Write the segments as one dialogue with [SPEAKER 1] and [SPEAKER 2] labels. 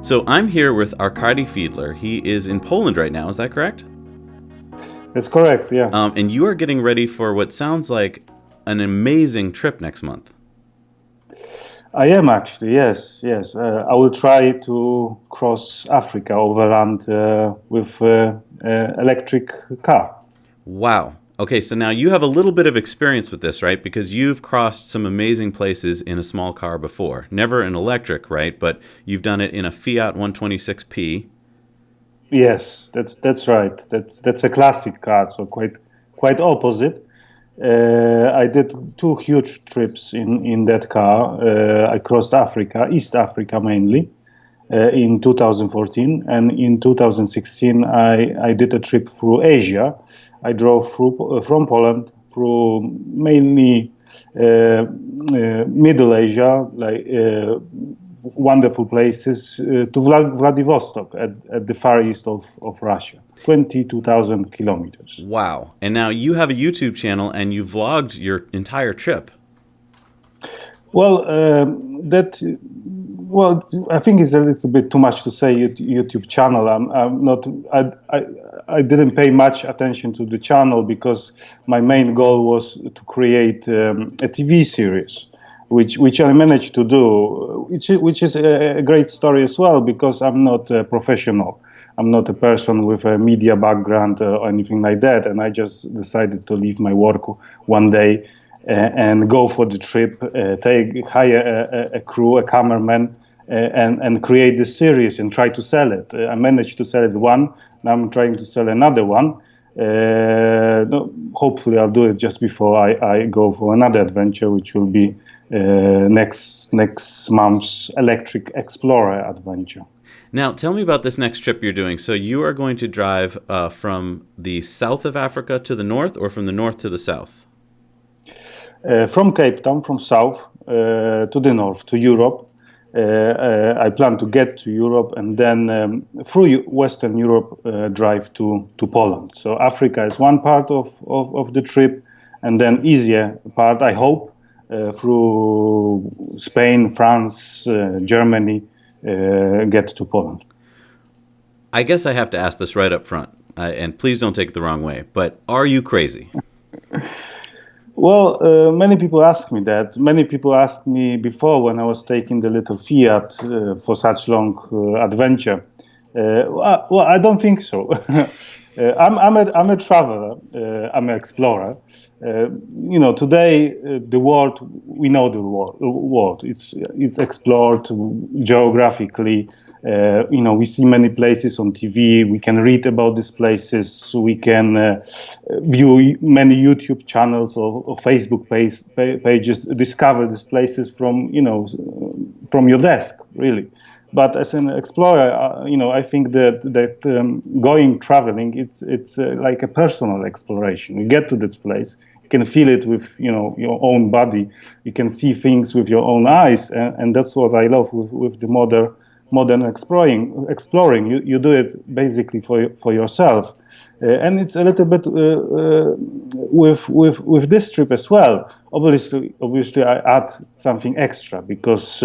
[SPEAKER 1] So I'm here with Arkady Fiedler. He is in Poland right now. Is that correct?
[SPEAKER 2] That's correct, yeah.
[SPEAKER 1] And you are getting ready for what sounds like an amazing trip next month.
[SPEAKER 2] I am actually, yes. I will try to cross Africa overland with electric car.
[SPEAKER 1] Wow. Okay, so now you have a little bit of experience with this, right? Because you've crossed some amazing places in a small car before. Never an electric, right? But you've done it in a Fiat 126P.
[SPEAKER 2] Yes, that's right. That's a classic car, so quite opposite. I did two huge trips in that car. I crossed Africa, East Africa mainly, in 2014, and in 2016 I did a trip through Asia. I drove from Poland through mainly Middle Asia, like wonderful places, to Vladivostok at the far east of Russia, 22,000 kilometers.
[SPEAKER 1] Wow. And now you have a YouTube channel and you vlogged your entire trip.
[SPEAKER 2] Well, I think it's a little bit too much to say YouTube channel. I'm not. I didn't pay much attention to the channel because my main goal was to create a TV series, which I managed to do, which is a great story as well, because I'm not a professional. I'm not a person with a media background or anything like that, and I just decided to leave my work one day and go for the trip, hire a crew, a cameraman, and create this series and try to sell it. I managed to sell it one. Now I'm trying to sell another one. Hopefully I'll do it just before I go for another adventure, which will be next month's Electric Explorer adventure.
[SPEAKER 1] Now, tell me about this next trip you're doing. So you are going to drive from the south of Africa to the north, or from the north to the south?
[SPEAKER 2] From Cape Town, from south to the north, to Europe. I plan to get to Europe and then through Western Europe drive to Poland. So Africa is one part of the trip, and then easier part, I hope, through Spain, France, Germany, get to Poland.
[SPEAKER 1] I guess I have to ask this right up front, and please don't take it the wrong way, but are you crazy?
[SPEAKER 2] Well, many people ask me that. Many people asked me before when I was taking the little Fiat for such long adventure. Well, I don't think so. I'm a traveler. I'm an explorer. Today the world, we know the world. It's explored geographically. We see many places on TV. We can read about these places. We can view many YouTube channels or Facebook pages. Discover these places from your desk, really. But as an explorer, I think that going traveling, it's like a personal exploration. You get to this place, you can feel it with your own body. You can see things with your own eyes, and that's what I love with the modern exploring. You do it basically for yourself, and it's a little bit with this trip as well. Obviously, I add something extra because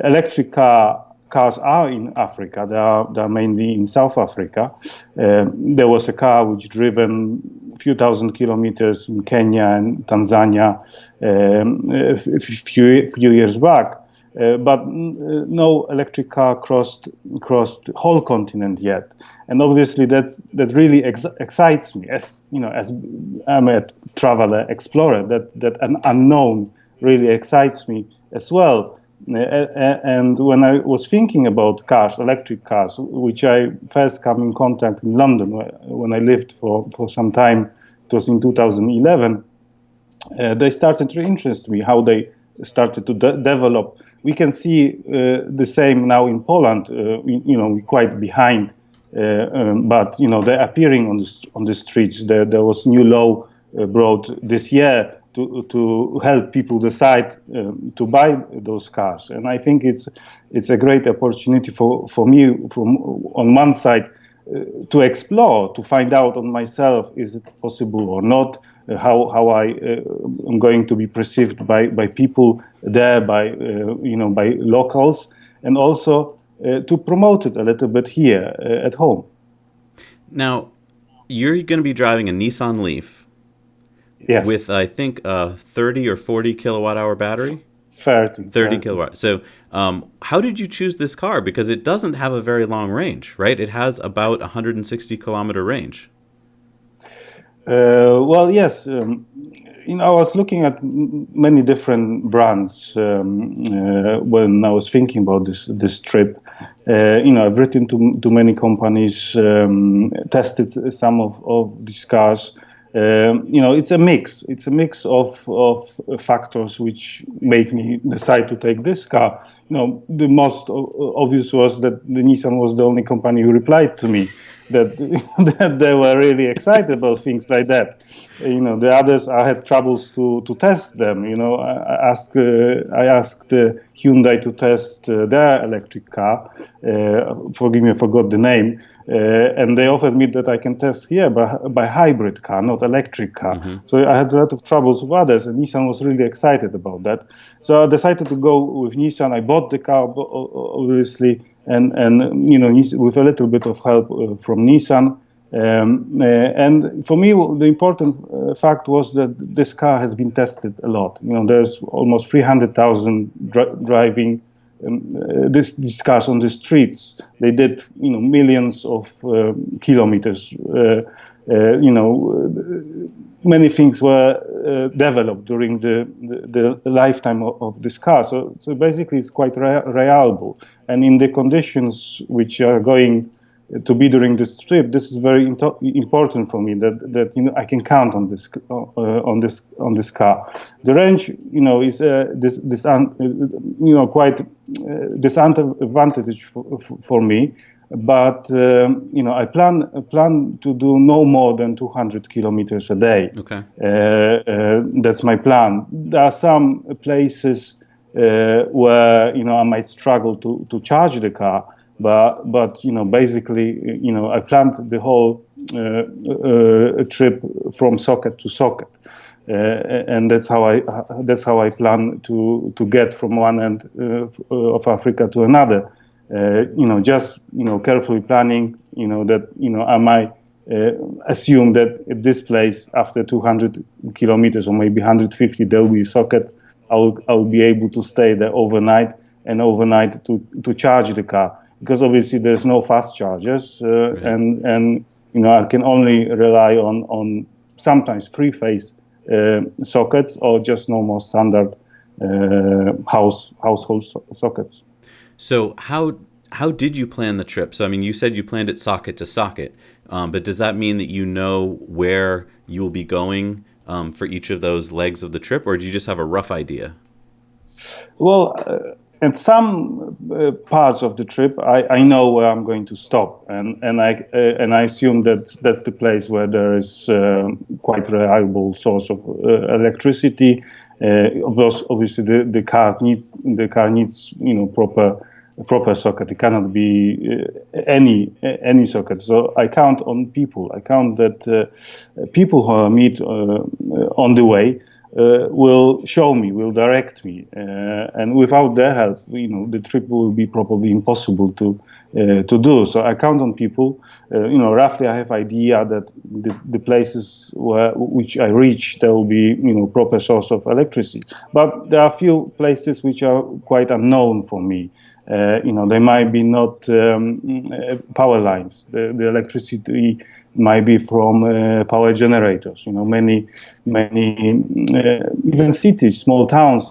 [SPEAKER 2] electric cars are in Africa. They are mainly in South Africa. There was a car which driven a few thousand kilometers in Kenya and Tanzania a few years back. But no electric car crossed the whole continent yet, and obviously that really excites me. As I'm a traveler, explorer, that an unknown really excites me as well. And when I was thinking about cars, electric cars, which I first come in contact in London when I lived for some time, it was in 2011. They started to interest me how they started to develop. We can see the same now in Poland. We're quite behind, but they're appearing on the streets. There was new law brought this year to help people decide to buy those cars, and I think it's a great opportunity for me on one side to explore, to find out on myself, is it possible or not, how I am going to be perceived by people there, by locals, and also to promote it a little bit here at home.
[SPEAKER 1] Now, you're going to be driving a Nissan Leaf
[SPEAKER 2] Yes,
[SPEAKER 1] with, I think, a 30 or 40 kilowatt hour battery.
[SPEAKER 2] 30.
[SPEAKER 1] 30 kilowatt. So, how did you choose this car? Because it doesn't have a very long range, right? It has about 160-kilometer range.
[SPEAKER 2] Well, yes. I was looking at many different brands when I was thinking about this trip. I've written to many companies, tested some of these cars. It's a mix. It's a mix of factors which make me decide to take this car. The most obvious was that the Nissan was the only company who replied to me that that they were really excited about things like that. The others, I had troubles to test them. I asked Hyundai to test their electric car. Forgive me, I forgot the name. And they offered me that I can test here by hybrid car, not electric car.
[SPEAKER 1] Mm-hmm.
[SPEAKER 2] So I had a lot of troubles with others, and Nissan was really excited about that. So I decided to go with Nissan. I bought the car, obviously, and with a little bit of help from Nissan. And for me, the important fact was that this car has been tested a lot. There's almost 300,000 driving these cars on the streets. They did, millions of kilometers. Many things were developed during the lifetime of this car. So basically, it's quite reliable. And in the conditions which are going to be during this trip, this is very important for me that I can count on this car. The range, is quite disadvantage for me. But I plan to do no more than 200 kilometers a day.
[SPEAKER 1] Okay.
[SPEAKER 2] That's my plan. There are some places where I might struggle to charge the car. But basically, I planned the whole trip from socket to socket, and that's how I plan to get from one end of Africa to another. Just carefully planning. That I might assume that at this place, after 200 kilometers or maybe 150, there will be a socket. I will be able to stay there overnight to charge the car. Because obviously there's no fast chargers, right. and I can only rely on sometimes three-phase sockets or just normal standard household sockets.
[SPEAKER 1] So how did you plan the trip? So you said you planned it socket to socket, but does that mean that you know where you will be going for each of those legs of the trip, or do you just have a rough idea?
[SPEAKER 2] Well. At some parts of the trip, I know where I'm going to stop, and I assume that that's the place where there is quite reliable source of electricity. Obviously, the car needs proper socket. It cannot be any socket. So I count on people. I count that people who I meet on the way. Will show me, will direct me, and without their help, the trip will be probably impossible to do. So I count on people. Roughly, I have idea that the places which I reach, there will be proper source of electricity. But there are a few places which are quite unknown for me. They might be not power lines. The electricity might be from power generators. Many even cities, small towns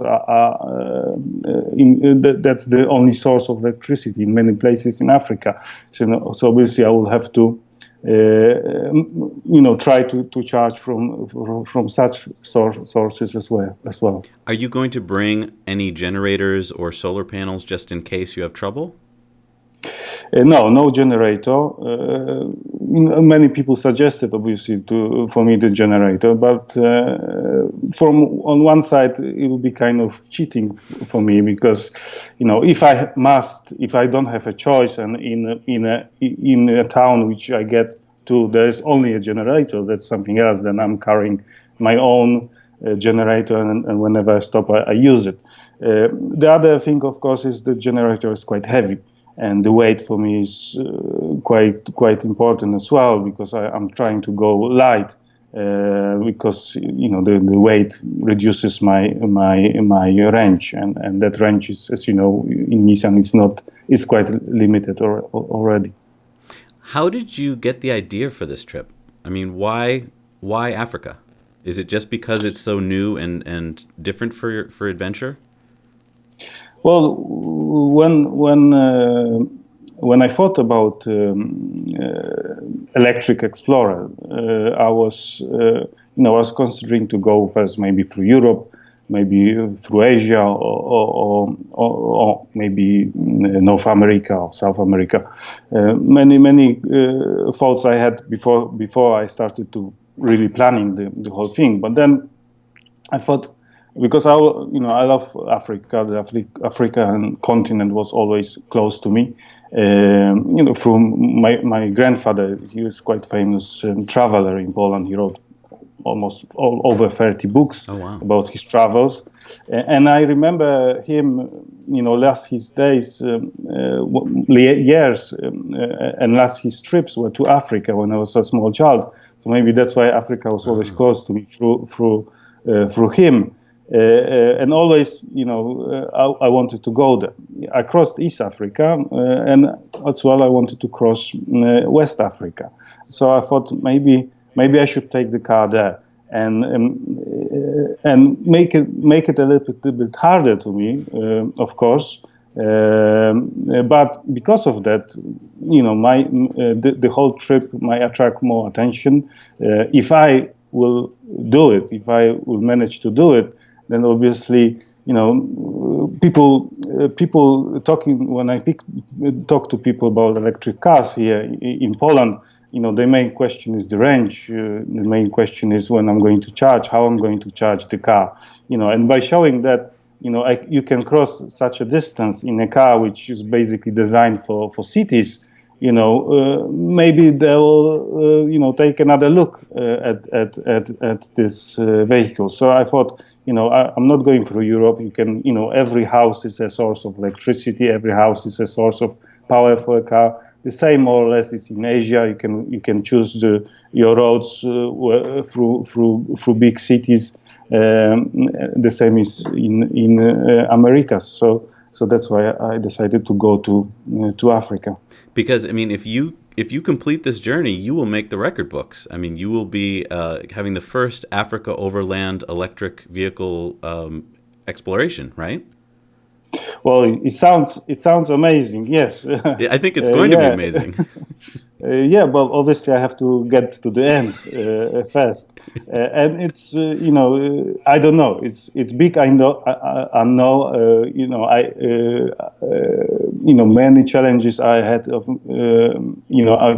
[SPEAKER 2] that's the only source of electricity in many places in Africa. So obviously I will have to try to charge from such sources as well.
[SPEAKER 1] Are you going to bring any generators or solar panels just in case you have trouble?
[SPEAKER 2] No generator. Many people suggested, obviously, for me the generator, but on one side it will be kind of cheating for me because, if I don't have a choice, and in a town which I get to, there is only a generator. That's something else. Then I'm carrying my own generator, and whenever I stop, I use it. The other thing, of course, is the generator is quite heavy. and the weight for me is quite important as well, because I'm trying to go light, because the weight reduces my range, and that range is, as you know, in Nissan is quite limited already.
[SPEAKER 1] How did you get the idea for this trip? I mean, why Africa? Is it just because it's so new and different for adventure?
[SPEAKER 2] Well, when I thought about electric Explorer, I was considering to go first maybe through Europe, maybe through Asia, or maybe North America or South America. Many thoughts I had before I started to really planning the whole thing. But then I thought, because I love Africa. The African continent was always close to me. From my grandfather, he was quite famous traveler in Poland. He wrote almost over 30 books about his travels, and I remember him, last his days, years, and last his trips were to Africa when I was a small child. So maybe that's why Africa was always close to me through him. And always, I wanted to go there. I crossed East Africa, and as well I wanted to cross West Africa. So I thought maybe I should take the car there and make it a little bit harder to me, of course. But because of that, the whole trip might attract more attention. If I will do it, if I will manage to do it, then obviously, people talking, when I talk to people about electric cars here in Poland, the main question is the range. The main question is when I'm going to charge, how I'm going to charge the car. And by showing that, you can cross such a distance in a car which is basically designed for cities. Maybe they'll take another look at this vehicle. So I thought, I'm not going through Europe. You can, every house is a source of electricity. Every house is a source of power for a car. The same, more or less, is in Asia. You can choose your roads through big cities. The same is in Americas. So that's why I decided to go to Africa.
[SPEAKER 1] Because I mean, if you complete this journey, you will make the record books. I mean, you will be having the first Africa overland electric vehicle exploration, right?
[SPEAKER 2] Well, it sounds amazing. Yes.
[SPEAKER 1] I think it's going to be amazing.
[SPEAKER 2] Yeah, but obviously I have to get to the end first, and it's I don't know. It's big. I know. I know. Many challenges I had.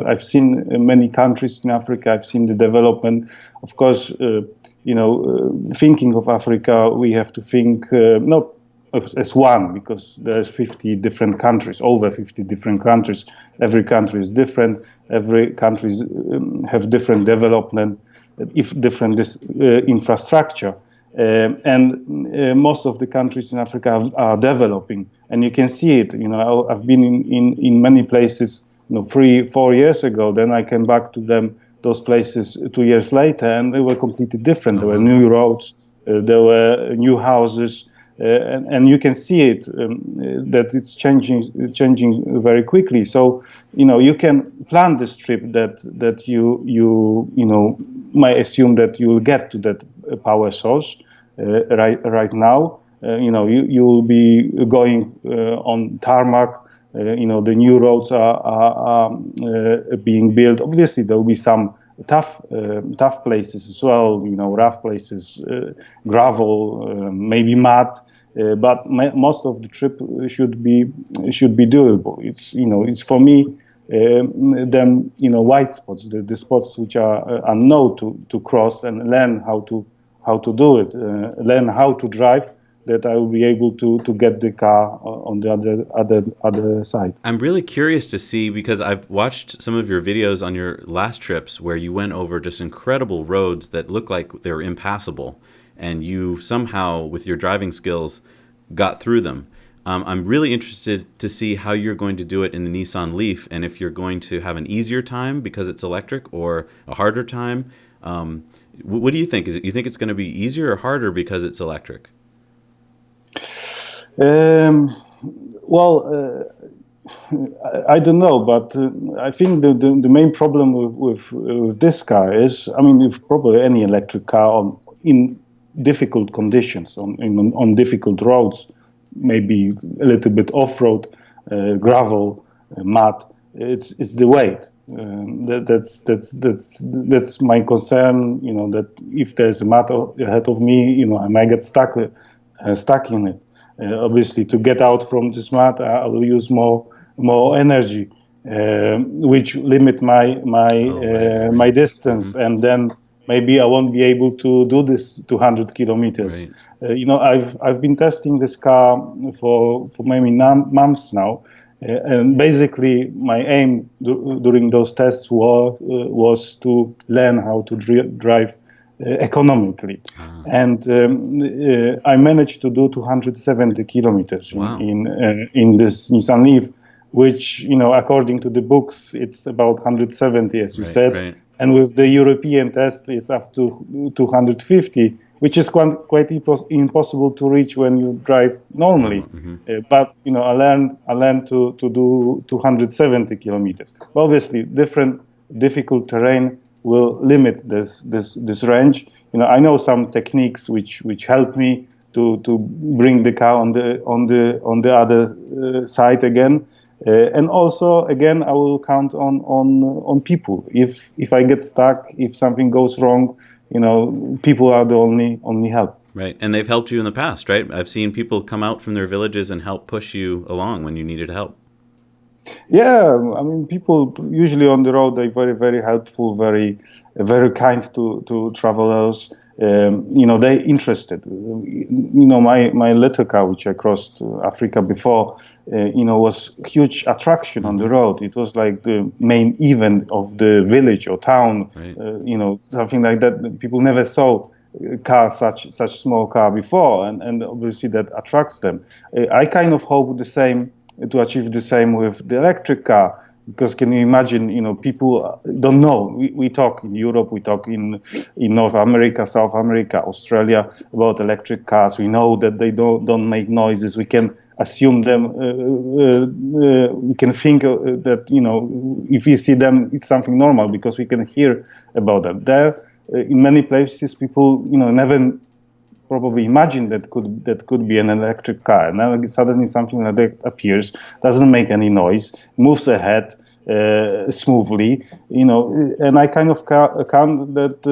[SPEAKER 2] I've seen many countries in Africa. I've seen the development. Of course, thinking of Africa, we have to think not as one, because there's 50 different countries, over 50 different countries. Every country is different. Every country have different development, different infrastructure, and most of the countries in Africa are developing, and you can see it. I've been in many places, 3-4 years ago. Then I came back to those places 2 years later, and they were completely different. There were new roads, there were new houses. And you can see it that it's changing very quickly. So you can plan this trip that you might assume that you will get to that power source right now. You will be going on tarmac. The new roads are being built. Obviously, there will be some tough places as well, rough places, gravel, maybe mud, but most of the trip should be doable. It's for me them white spots, the spots which are unknown to cross, and learn how to do it, learn how to drive, that I will be able to get the car on the other side.
[SPEAKER 1] I'm really curious to see, because I've watched some of your videos on your last trips where you went over just incredible roads that look like they're impassable, and you somehow, with your driving skills, got through them. I'm really interested to see how you're going to do it in the Nissan Leaf, and if you're going to have an easier time because it's electric or a harder time. What do you think? You think it's going to be easier or harder because it's electric?
[SPEAKER 2] Um, well, I don't know, but I think the main problem with this car is, I mean, with probably any electric car in difficult conditions, on difficult roads, maybe a little bit off-road, gravel, mud. It's the weight. That's my concern. You know, that if there's a mud ahead of me, you know, I might get stuck in it. Obviously, to get out from this mud, I will use more energy, which limit my distance, and then maybe I won't be able to do this 200 kilometers.
[SPEAKER 1] Right.
[SPEAKER 2] You know, I've been testing this car for maybe 9 months now, and basically my aim during those tests was to learn how to drive economically. And I managed to do 270 kilometers
[SPEAKER 1] Wow.
[SPEAKER 2] in this Nissan Leaf, which, you know, according to the books, it's about 170, as you said.
[SPEAKER 1] Right.
[SPEAKER 2] And with the European test, it's up to 250, which is quite impossible to reach when you drive normally. But, you know, I learned to do 270 kilometers. Obviously, difficult terrain will limit this range. You know, I know some techniques which help me to bring the car on the other side again. And also, again, I will count on people. If I get stuck, if something goes wrong, you know, people are the only help.
[SPEAKER 1] Right. And they've helped you in the past, right? I've seen people come out from their villages and help push you along when you needed help.
[SPEAKER 2] Yeah, I mean, people usually on the road, they're very, very helpful, very kind to travelers. You know, they're interested. You know, my little car, which I crossed Africa before, you know, was huge attraction on the road. It was like the main event of the village or town.
[SPEAKER 1] Right.
[SPEAKER 2] You know, something like that. People never saw a car, such small car before, and obviously that attracts them. I kind of hope to achieve the same with the electric car. Because can you imagine, you know, people don't know. We talk in Europe, we talk in North America, South America, Australia about electric cars. We know that they don't make noises. We can assume them. We can think that, you know, if we see them, it's something normal because we can hear about them. There, in many places, people, you know, never probably imagine that could be an electric car. And now suddenly something like that appears, doesn't make any noise, moves ahead smoothly, you know. And I kind of count that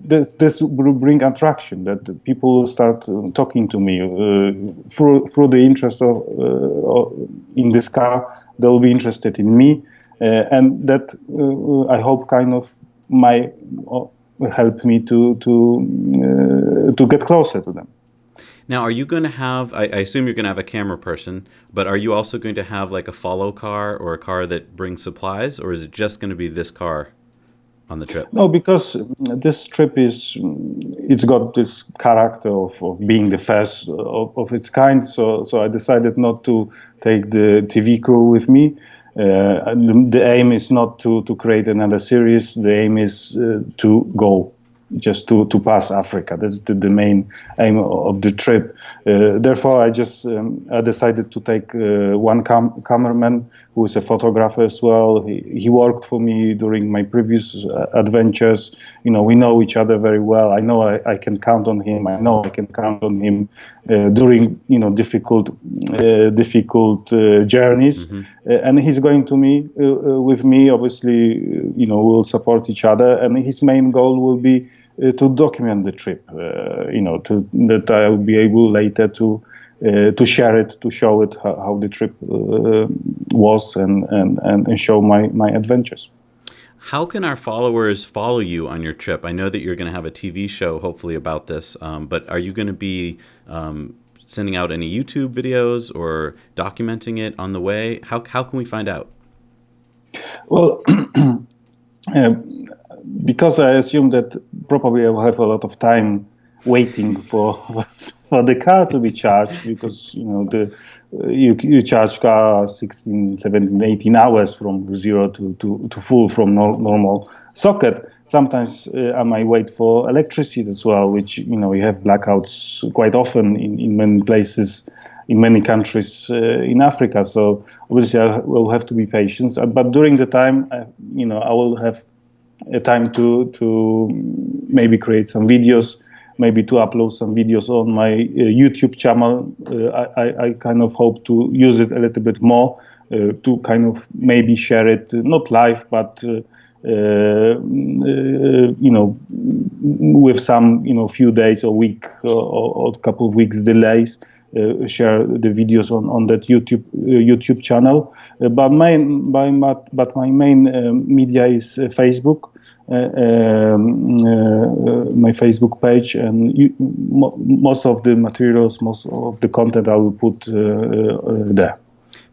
[SPEAKER 2] this will bring attraction, that people will start talking to me through the interest in this car. They will be interested in me, and that I hope kind of help me to get closer to them.
[SPEAKER 1] Now, are you going to have, I assume you're going to have a camera person, but are you also going to have like a follow car or a car that brings supplies, or is it just going to be this car on the trip?
[SPEAKER 2] No, because this trip it's got this character of being the first of its kind. So I decided not to take the TV crew with me. The aim is not to create another series. The aim is to go, just to pass Africa. That's the main aim of the trip. Therefore, I decided to take one cameraman who is a photographer as well. He worked for me during my previous adventures. You know, we know each other very well. I know I can count on him. I know I can count on him during, you know, difficult journeys. And he's going to me with me. Obviously, you know, we'll support each other. And his main goal will be to document the trip. You know, that I will be able later to share it, to show it how the trip was, and show my adventures.
[SPEAKER 1] How can our followers follow you on your trip? I know that you're going to have a TV show, hopefully, about this, but are you going to be sending out any YouTube videos or documenting it on the way? How can we find out?
[SPEAKER 2] Well, because I assume that probably I will have a lot of time waiting for for the car to be charged, because you charge car 16, 17, 18 hours from zero to full from normal socket. Sometimes I might wait for electricity as well, which we have blackouts quite often in many places, in many countries in Africa. So obviously I will have to be patient. But during the time, I will have a time to maybe create some videos, maybe to upload some videos on my YouTube channel. I kind of hope to use it a little bit more to kind of maybe share it, not live, but with some few days or week or a couple of weeks delays. Share the videos on that YouTube channel, but my main media is Facebook, my Facebook page, and most of the materials, most of the content I will put there.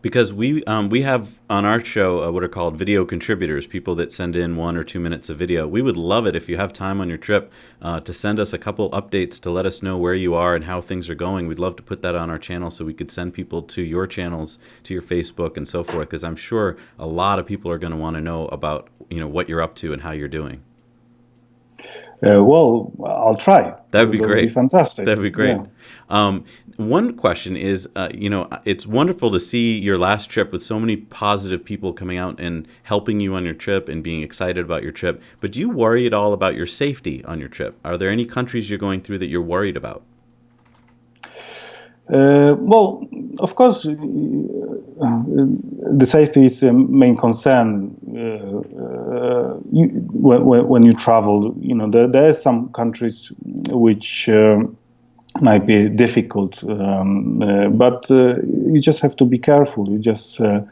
[SPEAKER 1] Because we have on our show what are called video contributors, people that send in 1 or 2 minutes of video. We would love it if you have time on your trip to send us a couple updates to let us know where you are and how things are going. We'd love to put that on our channel so we could send people to your channels, to your Facebook and so forth, because I'm sure a lot of people are going to want to know about what you're up to and how you're doing.
[SPEAKER 2] Well, I'll try.
[SPEAKER 1] That would be great.
[SPEAKER 2] That would be fantastic.
[SPEAKER 1] That would be great.
[SPEAKER 2] Yeah.
[SPEAKER 1] One question is, it's wonderful to see your last trip with so many positive people coming out and helping you on your trip and being excited about your trip. But do you worry at all about your safety on your trip? Are there any countries you're going through that you're worried about?
[SPEAKER 2] Well, of course, the safety is a main concern when you travel. There are some countries which might be difficult, but you just have to be careful. You just don't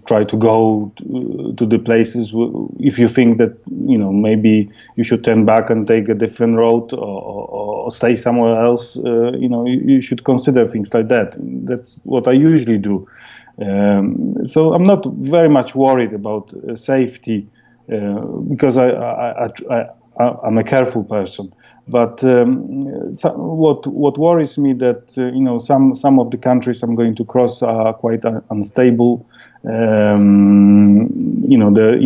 [SPEAKER 2] try to go to the places if you think that maybe you should turn back and take a different road or stay somewhere else. You should consider things like that. That's what I usually do. So I'm not very much worried about safety because I'm a careful person. But what worries me that some of the countries I'm going to cross are quite unstable. In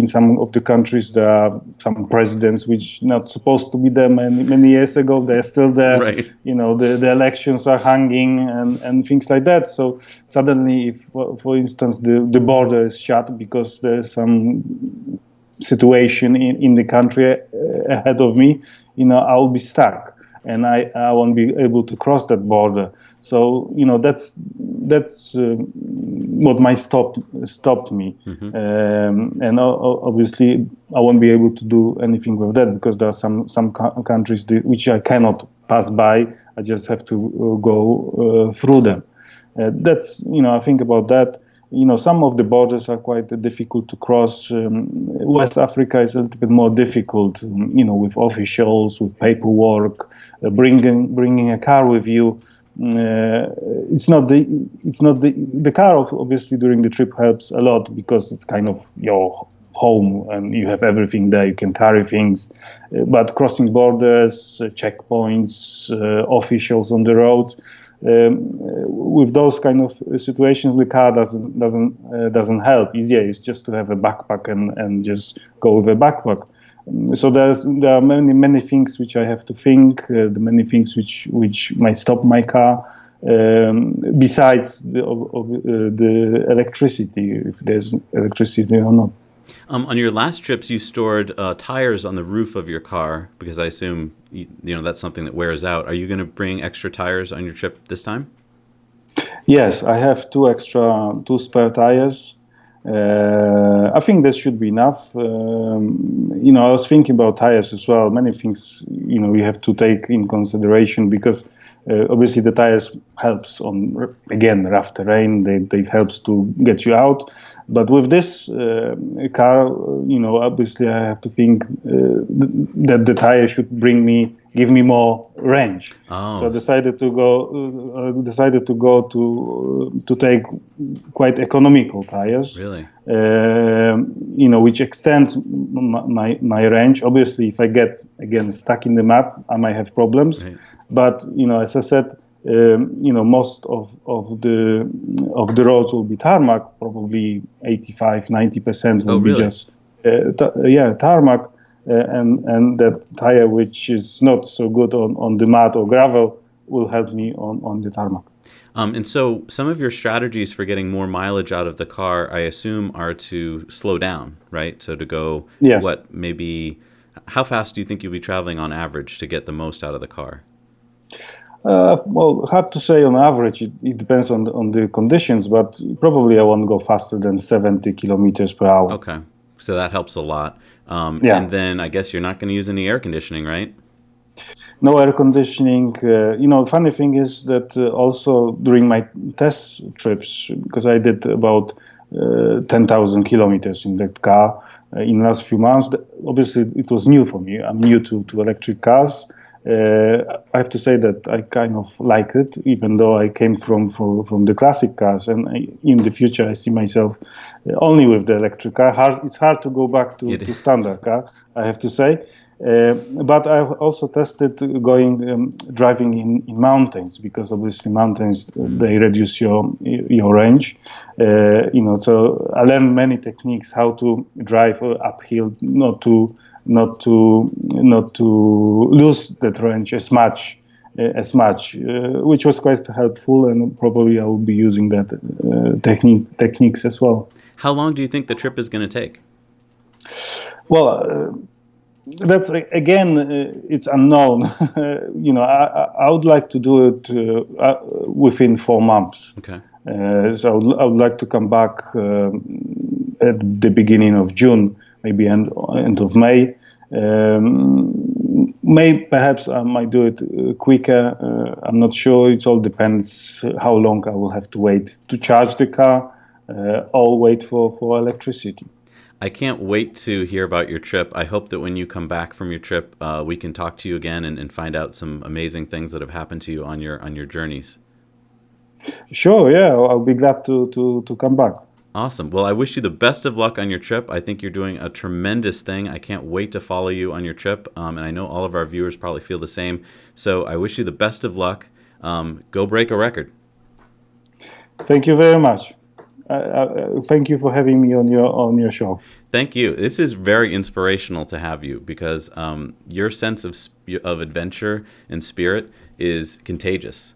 [SPEAKER 2] some of the countries there are some presidents which not supposed to be there many years ago. They're still there.
[SPEAKER 1] Right.
[SPEAKER 2] The elections are hanging and things like that. So suddenly, if for instance the border is shut because there's some situation in the country ahead of me, I'll be stuck and I won't be able to cross that border. So that's what might stop me. Mm-hmm. And obviously I won't be able to do anything with that because there are some countries which I cannot pass by. I just have to go through them. That's I think about that. Some of the borders are quite difficult to cross. West Africa is a little bit more difficult, with officials, with paperwork, bringing a car with you. It's not the car. Obviously, during the trip helps a lot because it's kind of your home and you have everything there. You can carry things, but crossing borders, checkpoints, officials on the roads. With those kind of situations, the car doesn't help. Easier is just to have a backpack and just go with a backpack. So there are many things which I have to think. The many things which might stop my car. Besides the electricity, if there's electricity or not.
[SPEAKER 1] On your last trips, you stored tires on the roof of your car because I assume that's something that wears out. Are you going to bring extra tires on your trip this time?
[SPEAKER 2] Yes, I have two spare tires. I think that should be enough. I was thinking about tires as well. Many things we have to take in consideration because obviously the tires helps on rough terrain. They helps to get you out. But with this car, obviously I have to think that the tire should bring me, give me more range.
[SPEAKER 1] Oh.
[SPEAKER 2] So I decided to go to take quite economical tires.
[SPEAKER 1] Really?
[SPEAKER 2] Which extends my range. Obviously, if I get again stuck in the mud, I might have problems.
[SPEAKER 1] Right.
[SPEAKER 2] But as I said, most of the roads will be tarmac. Probably 85-90% will be just tarmac. And that tire, which is not so good on the mud or gravel, will help me on the tarmac.
[SPEAKER 1] And so some of your strategies for getting more mileage out of the car, I assume, are to slow down, right? So to go, how fast do you think you'll be traveling on average to get the most out of the car?
[SPEAKER 2] Well, hard to say on average. It depends on the conditions, but probably I won't go faster than 70 kilometers per hour.
[SPEAKER 1] Okay, so that helps a lot. And then I guess you're not going to use any air conditioning, right?
[SPEAKER 2] No air conditioning. Funny thing is that also during my test trips, because I did about 10,000 kilometers in that car in the last few months, obviously it was new for me. I'm new to electric cars. I have to say that I kind of like it, even though I came from the classic cars, and in the future I see myself only with the electric car. It's hard to go back to standard car, I have to say. But I've also tested driving in mountains, because obviously mountains they reduce your range. So I learned many techniques how to drive uphill, not to lose that range as much, which was quite helpful, and probably I will be using that techniques as well.
[SPEAKER 1] How long do you think the trip is going to take?
[SPEAKER 2] Well, that's again, it's unknown. I would like to do it within 4 months.
[SPEAKER 1] Okay.
[SPEAKER 2] So I would like to come back at the beginning of June, maybe end of May. Perhaps I might do it quicker. I'm not sure. It all depends how long I will have to wait to charge the car or wait for electricity.
[SPEAKER 1] I can't wait to hear about your trip. I hope that when you come back from your trip, we can talk to you again and find out some amazing things that have happened to you on your journeys.
[SPEAKER 2] Sure, yeah, I'll be glad to come back.
[SPEAKER 1] Awesome. Well, I wish you the best of luck on your trip. I think you're doing a tremendous thing. I can't wait to follow you on your trip, and I know all of our viewers probably feel the same. So I wish you the best of luck. Go break a record.
[SPEAKER 2] Thank you very much. Thank you for having me on your show.
[SPEAKER 1] Thank you. This is very inspirational to have you, because your sense of adventure and spirit is contagious.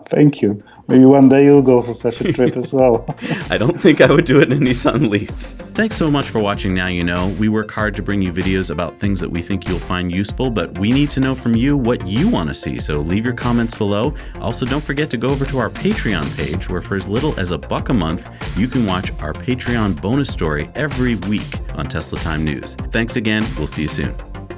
[SPEAKER 2] Thank you. Maybe one day you'll go for such a trip as well.
[SPEAKER 1] I don't think I would do it in a Nissan Leaf. Thanks so much for watching Now You Know. We work hard to bring you videos about things that we think you'll find useful, but we need to know from you what you want to see, so leave your comments below. Also, don't forget to go over to our Patreon page, where for as little as $1 a month, you can watch our Patreon bonus story every week on Tesla Time News. Thanks again. We'll see you soon.